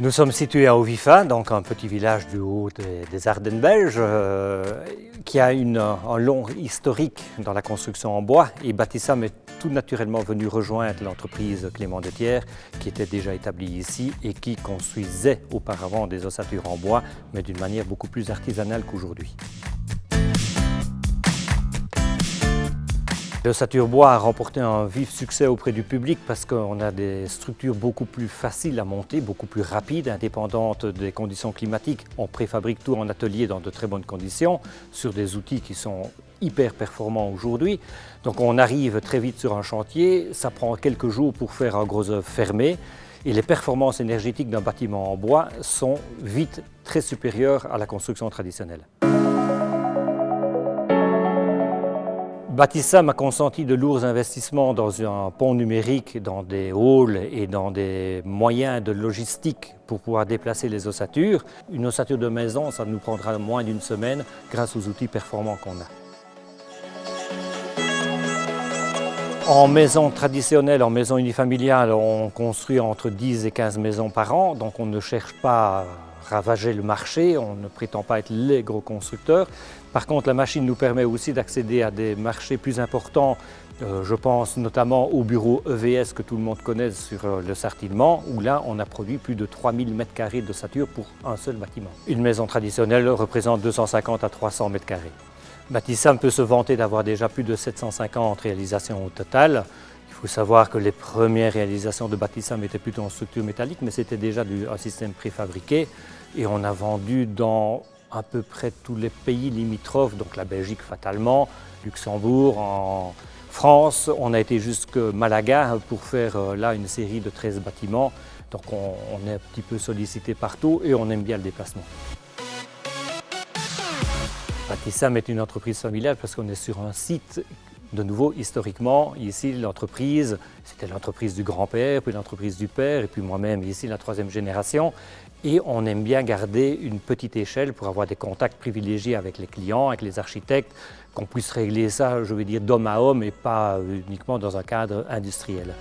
Nous sommes situés à Ovifin, donc un petit village du haut des Ardennes belges, qui a un long historique dans la construction en bois. Et Bâtissam est tout naturellement venu rejoindre l'entreprise Clément de Thiers, qui était déjà établie ici et qui construisait auparavant des ossatures en bois, mais d'une manière beaucoup plus artisanale qu'aujourd'hui. L'ossature bois a remporté un vif succès auprès du public parce qu'on a des structures beaucoup plus faciles à monter, beaucoup plus rapides, indépendantes des conditions climatiques. On préfabrique tout en atelier dans de très bonnes conditions, sur des outils qui sont hyper performants aujourd'hui. Donc on arrive très vite sur un chantier, ça prend quelques jours pour faire un gros œuvre fermé. Et les performances énergétiques d'un bâtiment en bois sont vite très supérieures à la construction traditionnelle. Bâtissam a consenti de lourds investissements dans un pont numérique, dans des halls et dans des moyens de logistique pour pouvoir déplacer les ossatures. Une ossature de maison, ça nous prendra moins d'une semaine grâce aux outils performants qu'on a. En maison traditionnelle, en maison unifamiliale, on construit entre 10 et 15 maisons par an, donc on ne cherche pas à ravager le marché, on ne prétend pas être les gros constructeurs. Par contre, la machine nous permet aussi d'accéder à des marchés plus importants. Je pense notamment au bureau EVS que tout le monde connaît sur le Sartillement, où là, on a produit plus de 3000 m² d'ossature pour un seul bâtiment. Une maison traditionnelle représente 250 à 300 m². Bâtissam peut se vanter d'avoir déjà plus de 750 réalisations au total. Il faut savoir que les premières réalisations de Bâtissam étaient plutôt en structure métallique, mais c'était déjà un système préfabriqué. Et on a vendu dans à peu près tous les pays limitrophes, donc la Belgique fatalement, Luxembourg, en France. On a été jusque Malaga pour faire là une série de 13 bâtiments. Donc on est un petit peu sollicité partout et on aime bien le déplacement. Bâtissam est une entreprise familiale parce qu'on est sur un site, de nouveau, historiquement, ici l'entreprise, c'était l'entreprise du grand-père, puis l'entreprise du père, et puis moi-même ici la troisième génération. Et on aime bien garder une petite échelle pour avoir des contacts privilégiés avec les clients, avec les architectes, qu'on puisse régler ça, je veux dire, d'homme à homme et pas uniquement dans un cadre industriel.